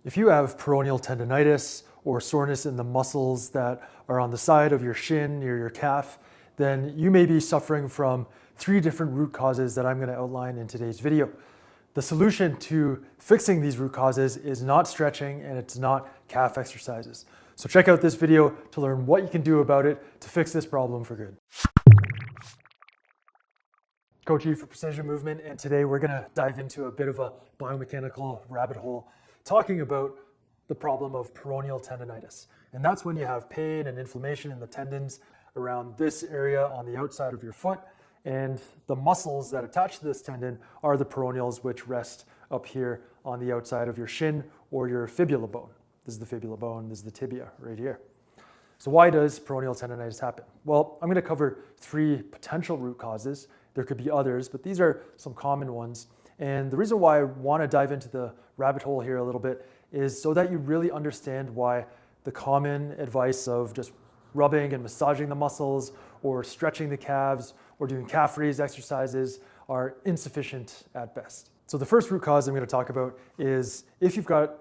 If you have peroneal tendonitis or soreness in the muscles that are on the side of your shin near your calf, then you may be suffering from 3 different root causes that I'm going to outline in today's video. The solution to fixing these root causes is not stretching and it's not calf exercises. So check out this video to learn what you can do about it to fix this problem for good. Coach E for Precision Movement, and today we're going to dive into a bit of a biomechanical rabbit hole talking about the problem of peroneal tendonitis. And that's when you have pain and inflammation in the tendons around this area on the outside of your foot, and the muscles that attach to this tendon are the peroneals, which rest up here on the outside of your shin or your fibula bone. This is the fibula bone, this is the tibia right here. So why does peroneal tendonitis happen? Well, I'm going to cover 3 potential root causes. There could be others, but these are some common ones. And the reason why I want to dive into the rabbit hole here a little bit is so that you really understand why the common advice of just rubbing and massaging the muscles or stretching the calves or doing calf raise exercises are insufficient at best. So the first root cause I'm going to talk about is if you've got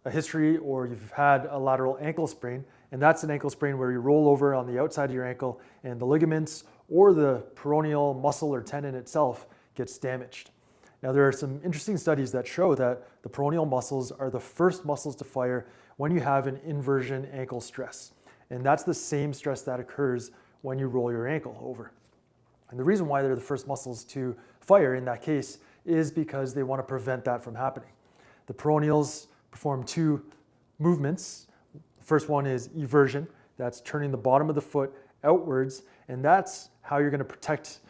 a history or you've had a lateral ankle sprain, and that's an ankle sprain where you roll over on the outside of your ankle and the ligaments or the peroneal muscle or tendon itself gets damaged. Now, there are some interesting studies that show that the peroneal muscles are the first muscles to fire when you have an inversion ankle stress. And that's the same stress that occurs when you roll your ankle over. And the reason why they're the first muscles to fire in that case is because they want to prevent that from happening. The peroneals perform 2 movements. The first one is eversion. That's turning the bottom of the foot outwards, and that's how you're going to protect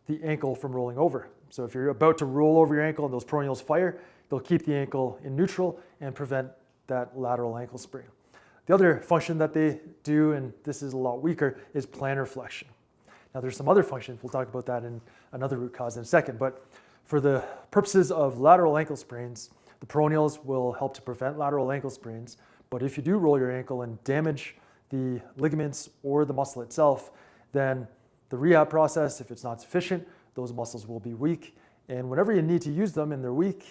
the ankle from rolling over. So if you're about to roll over your ankle and those peroneals fire, they'll keep the ankle in neutral and prevent that lateral ankle sprain. The other function that they do, and this is a lot weaker, is plantarflexion. Now there's some other functions, we'll talk about that in another root cause in a second, but for the purposes of lateral ankle sprains, the peroneals will help to prevent lateral ankle sprains, but if you do roll your ankle and damage the ligaments or the muscle itself, then the rehab process, if it's not sufficient, those muscles will be weak. And whenever you need to use them and they're weak,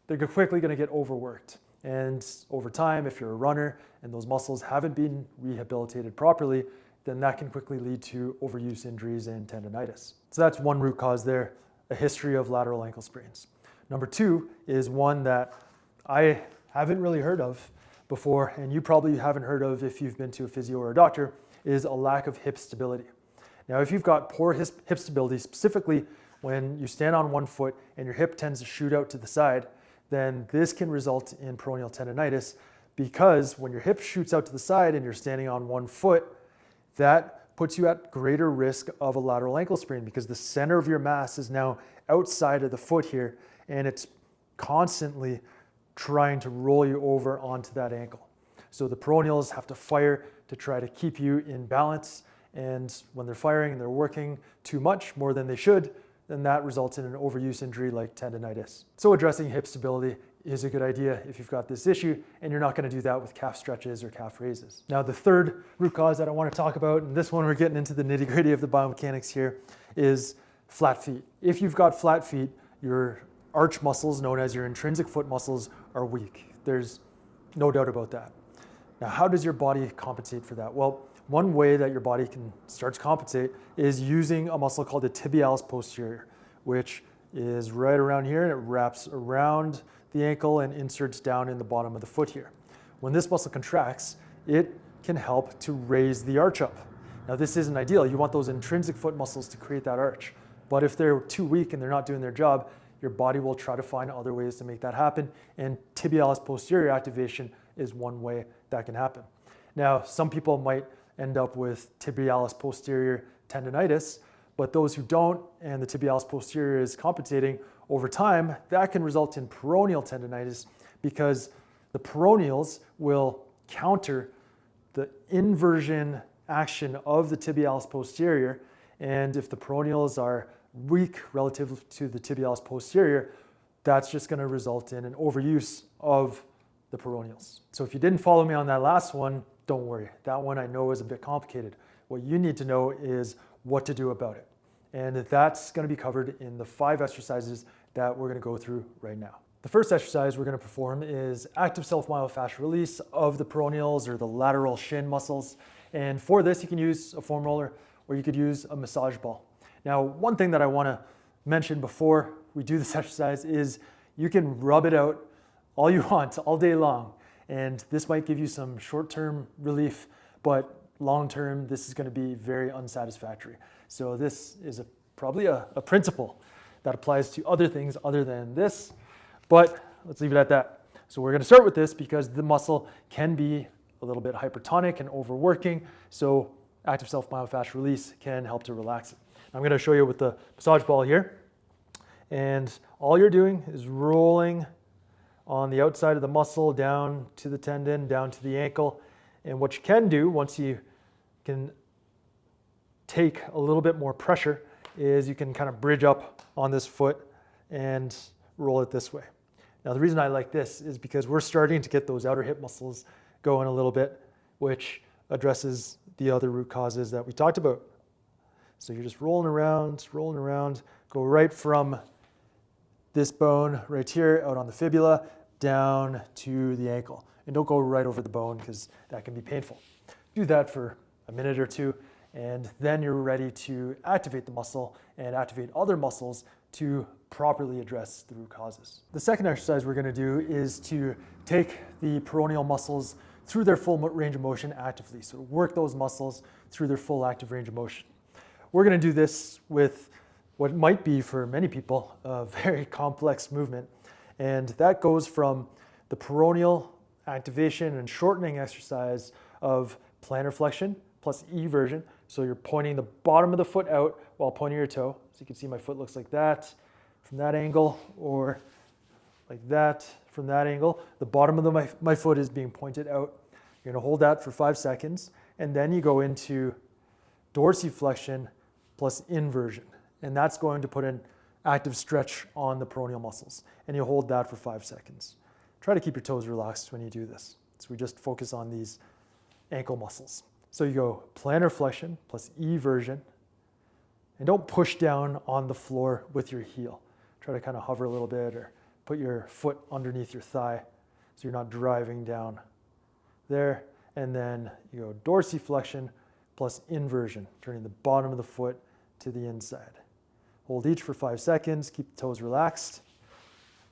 they're quickly going to get overworked. And over time, if you're a runner and those muscles haven't been rehabilitated properly, then that can quickly lead to overuse injuries and tendonitis. So that's one root cause there, a history of lateral ankle sprains. Number 2 is one that I haven't really heard of before, and you probably haven't heard of if you've been to a physio or a doctor, is a lack of hip stability. Now, if you've got poor hip stability, specifically when you stand on one foot and your hip tends to shoot out to the side, then this can result in peroneal tendonitis, because when your hip shoots out to the side and you're standing on one foot, that puts you at greater risk of a lateral ankle sprain because the center of your mass is now outside of the foot here, and it's constantly trying to roll you over onto that ankle. So the peroneals have to fire to try to keep you in balance, and when they're firing and they're working too much, more than they should, then that results in an overuse injury like tendonitis. So addressing hip stability is a good idea if you've got this issue, and you're not going to do that with calf stretches or calf raises. Now, the third root cause that I want to talk about, and this one we're getting into the nitty-gritty of the biomechanics here, is flat feet. If you've got flat feet, your arch muscles, known as your intrinsic foot muscles, are weak. There's no doubt about that. Now, how does your body compensate for that? Well, one way that your body can start to compensate is using a muscle called the tibialis posterior, which is right around here, and it wraps around the ankle and inserts down in the bottom of the foot here. When this muscle contracts, it can help to raise the arch up. Now, this isn't ideal. You want those intrinsic foot muscles to create that arch. But if they're too weak and they're not doing their job, your body will try to find other ways to make that happen, and tibialis posterior activation is one way that can happen. Now, some people might end up with tibialis posterior tendonitis, but those who don't and the tibialis posterior is compensating over time, that can result in peroneal tendonitis because the peroneals will counter the inversion action of the tibialis posterior, and if the peroneals are weak relative to the tibialis posterior, that's just going to result in an overuse of the peroneals. So if you didn't follow me on that last one, don't worry. That one I know is a bit complicated. What you need to know is what to do about it. And that's going to be covered in the 5 exercises that we're going to go through right now. The first exercise we're going to perform is active self-myofascial release of the peroneals or the lateral shin muscles. And for this, you can use a foam roller or you could use a massage ball. Now, one thing that I want to mention before we do this exercise is you can rub it out all you want all day long. And this might give you some short-term relief, but long-term, this is going to be very unsatisfactory. So this is probably a principle that applies to other things other than this, but let's leave it at that. So we're going to start with this because the muscle can be a little bit hypertonic and overworking. So active self-myofascial release can help to relax it. I'm going to show you with the massage ball here. And all you're doing is rolling on the outside of the muscle down to the tendon, down to the ankle. And what you can do once you can take a little bit more pressure is you can kind of bridge up on this foot and roll it this way. Now the reason I like this is because we're starting to get those outer hip muscles going a little bit, which addresses the other root causes that we talked about. So you're just rolling around, go right from this bone right here out on the fibula down to the ankle. And don't go right over the bone because that can be painful. Do that for a minute or two, and then you're ready to activate the muscle and activate other muscles to properly address the root causes. The second exercise we're going to do is to take the peroneal muscles through their full range of motion actively. So work those muscles through their full active range of motion. We're going to do this with what might be for many people a very complex movement, and that goes from the peroneal activation and shortening exercise of plantarflexion plus eversion. So you're pointing the bottom of the foot out while pointing your toe. So you can see my foot looks like that from that angle, or like that from that angle. The bottom of my foot is being pointed out. You're going to hold that for 5 seconds, and then you go into dorsiflexion plus inversion. And that's going to put an active stretch on the peroneal muscles. And you hold that for 5 seconds. Try to keep your toes relaxed when you do this. So we just focus on these ankle muscles. So you go plantarflexion plus eversion. And don't push down on the floor with your heel. Try to kind of hover a little bit or put your foot underneath your thigh so you're not driving down there. And then you go dorsiflexion plus inversion, turning the bottom of the foot to the inside. Hold each for 5 seconds, keep the toes relaxed.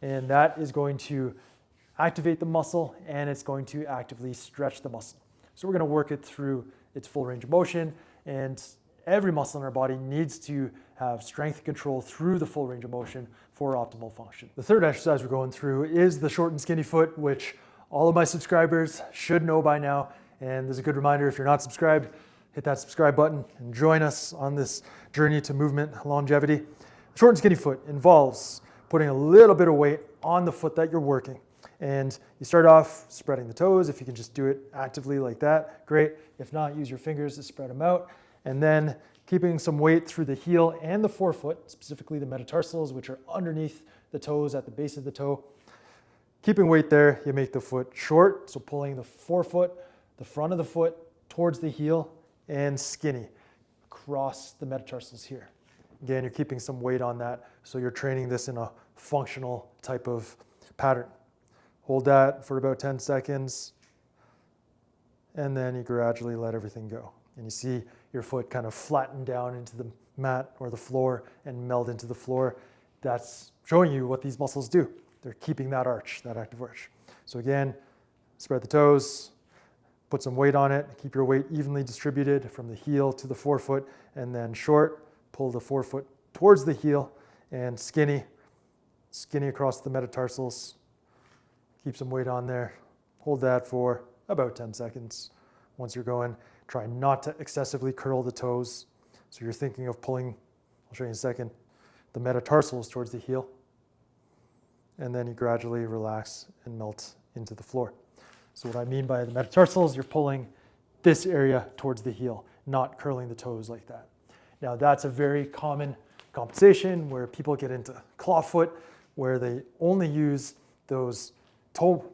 And that is going to activate the muscle, and it's going to actively stretch the muscle. So we're going to work it through its full range of motion, and every muscle in our body needs to have strength control through the full range of motion for optimal function. The third exercise we're going through is the short and skinny foot, which all of my subscribers should know by now. And there's a good reminder, if you're not subscribed, hit that subscribe button and join us on this journey to movement longevity. Short and skinny foot involves putting a little bit of weight on the foot that you're working. And you start off spreading the toes. If you can just do it actively like that, great. If not, use your fingers to spread them out. And then keeping some weight through the heel and the forefoot, specifically the metatarsals, which are underneath the toes at the base of the toe. Keeping weight there, you make the foot short. So pulling the forefoot, the front of the foot towards the heel, and skinny across the metatarsals here. Again, you're keeping some weight on that. So you're training this in a functional type of pattern. Hold that for about 10 seconds, and then you gradually let everything go. And you see your foot kind of flatten down into the mat or the floor and meld into the floor. That's showing you what these muscles do. They're keeping that arch, that active arch. So again, spread the toes, put some weight on it, keep your weight evenly distributed from the heel to the forefoot, and then short, pull the forefoot towards the heel, and skinny across the metatarsals. Keep some weight on there. Hold that for about 10 seconds. Once you're going, try not to excessively curl the toes. So you're thinking of pulling, I'll show you in a second, the metatarsals towards the heel. And then you gradually relax and melt into the floor. So what I mean by the metatarsals, you're pulling this area towards the heel, not curling the toes like that. Now that's a very common compensation where people get into clawfoot, where they only use those toe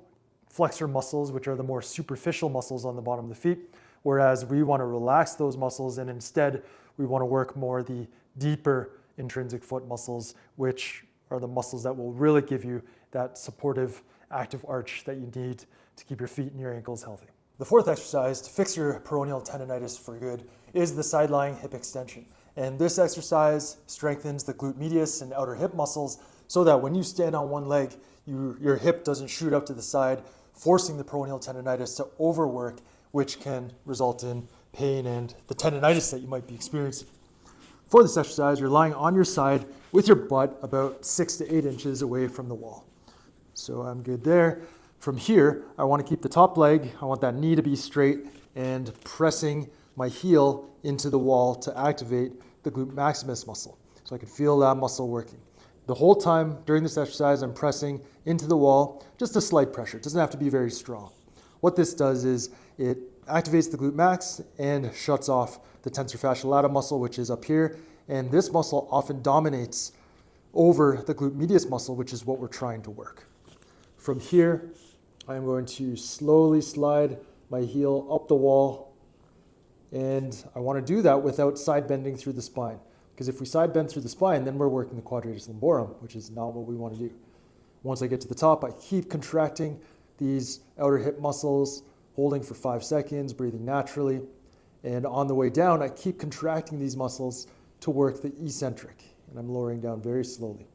flexor muscles, which are the more superficial muscles on the bottom of the feet, whereas we want to relax those muscles, and instead we want to work more the deeper intrinsic foot muscles, which are the muscles that will really give you that supportive, active arch that you need to keep your feet and your ankles healthy. The fourth exercise to fix your peroneal tendonitis for good is the side-lying hip extension. And this exercise strengthens the glute medius and outer hip muscles so that when you stand on one leg, your hip doesn't shoot up to the side, forcing the peroneal tendonitis to overwork, which can result in pain and the tendonitis that you might be experiencing. For this exercise, you're lying on your side with your butt about 6 to 8 inches away from the wall. So I'm good there. From here, I want to keep the top leg, I want that knee to be straight and pressing my heel into the wall to activate the glute maximus muscle. So I can feel that muscle working. The whole time during this exercise, I'm pressing into the wall, just a slight pressure. It doesn't have to be very strong. What this does is it activates the glute max and shuts off the tensor fasciae lata muscle, which is up here. And this muscle often dominates over the glute medius muscle, which is what we're trying to work. From here, I'm going to slowly slide my heel up the wall, and I want to do that without side bending through the spine, because if we side bend through the spine, then we're working the quadratus lumborum, which is not what we want to do. Once I get to the top, I keep contracting these outer hip muscles, holding for 5 seconds, breathing naturally, and on the way down, I keep contracting these muscles to work the eccentric, and I'm lowering down very slowly.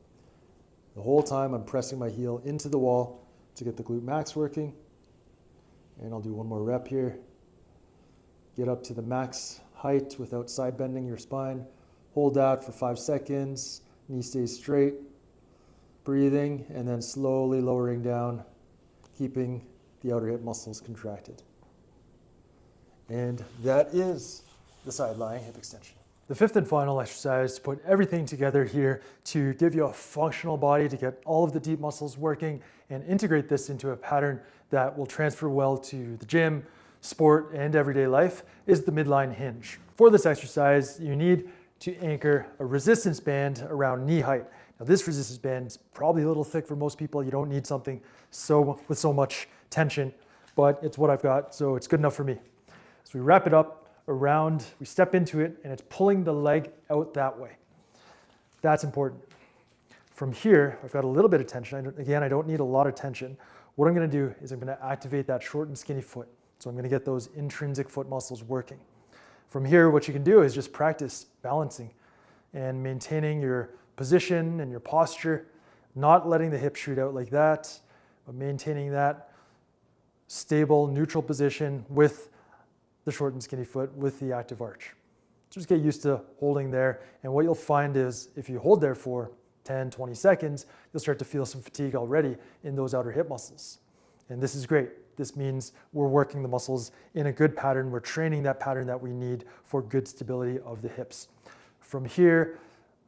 The whole time, I'm pressing my heel into the wall to get the glute max working. And I'll do one more rep here. Get up to the max height without side bending your spine. Hold that for 5 seconds. Knee stays straight. Breathing, and then slowly lowering down, keeping the outer hip muscles contracted. And that is the side-lying hip extension. The fifth and final exercise to put everything together here to give you a functional body, to get all of the deep muscles working and integrate this into a pattern that will transfer well to the gym, sport, and everyday life is the midline hinge. For this exercise, you need to anchor a resistance band around knee height. Now this resistance band is probably a little thick for most people. You don't need something with so much tension, but it's what I've got, so it's good enough for me. So we wrap it up around, we step into it, and it's pulling the leg out that way. That's important. From here, I've got a little bit of tension. Again, I don't need a lot of tension. What I'm going to do is I'm going to activate that short and skinny foot. So I'm going to get those intrinsic foot muscles working. From here, what you can do is just practice balancing and maintaining your position and your posture, not letting the hip shoot out like that, but maintaining that stable, neutral position with the short and skinny foot with the active arch. Just get used to holding there. And what you'll find is if you hold there for 10, 20 seconds, you'll start to feel some fatigue already in those outer hip muscles. And this is great. This means we're working the muscles in a good pattern. We're training that pattern that we need for good stability of the hips. From here,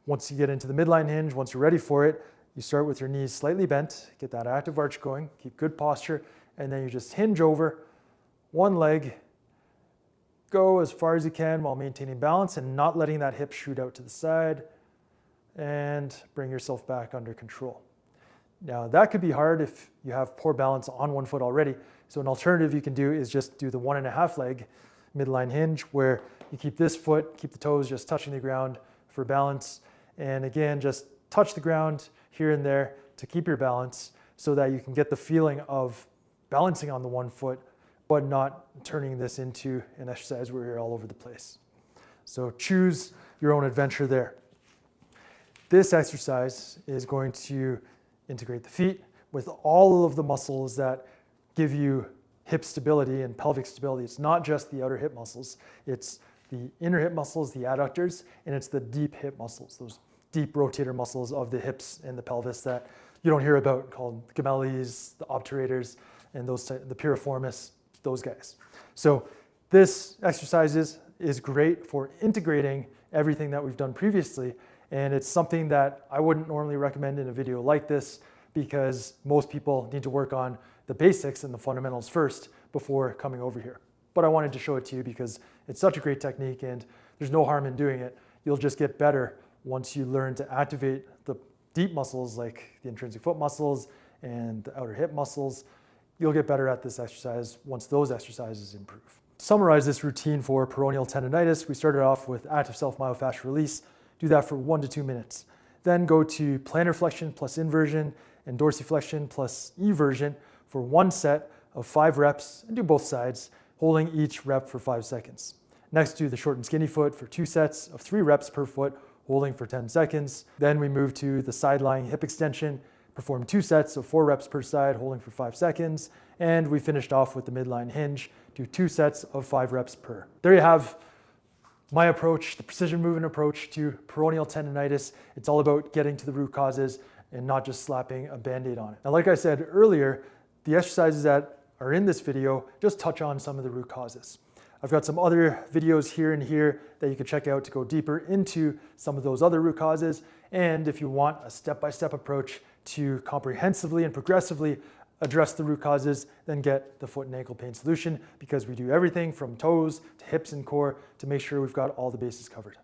once you get into the midline hinge, once you're ready for it, you start with your knees slightly bent, get that active arch going, keep good posture, and then you just hinge over one leg, go as far as you can while maintaining balance and not letting that hip shoot out to the side, and bring yourself back under control. Now that could be hard if you have poor balance on one foot already. So an alternative you can do is just do the 1.5 leg midline hinge, where you keep this foot, keep the toes just touching the ground for balance. And again, just touch the ground here and there to keep your balance so that you can get the feeling of balancing on the one foot, but not turning this into an exercise where you're all over the place. So choose your own adventure there. This exercise is going to integrate the feet with all of the muscles that give you hip stability and pelvic stability. It's not just the outer hip muscles, it's the inner hip muscles, the adductors, and it's the deep hip muscles, those deep rotator muscles of the hips and the pelvis that you don't hear about, called the gemellis, the obturators, and the piriformis, those guys. So this exercise is great for integrating everything that we've done previously, and it's something that I wouldn't normally recommend in a video like this because most people need to work on the basics and the fundamentals first before coming over here. But I wanted to show it to you because it's such a great technique and there's no harm in doing it. You'll just get better once you learn to activate the deep muscles like the intrinsic foot muscles and the outer hip muscles. You'll get better at this exercise once those exercises improve. To summarize this routine for peroneal tendonitis, we started off with active self-myofascial release. Do that for 1 to 2 minutes. Then go to plantarflexion plus inversion and dorsiflexion plus eversion for 1 set of 5 reps, and do both sides, holding each rep for 5 seconds. Next, do the short and skinny foot for 2 sets of 3 reps per foot, holding for 10 seconds. Then we move to the side lying hip extension, perform 2 sets of 4 reps per side, holding for 5 seconds. And we finished off with the midline hinge, do 2 sets of 5 reps per. There you have my approach, the precision movement approach to peroneal tendonitis. It's all about getting to the root causes and not just slapping a Band-Aid on it. Now, like I said earlier, the exercises that are in this video just touch on some of the root causes. I've got some other videos here and here that you can check out to go deeper into some of those other root causes. And if you want a step-by-step approach to comprehensively and progressively address the root causes, then get the foot and ankle pain solution, because we do everything from toes to hips and core to make sure we've got all the bases covered.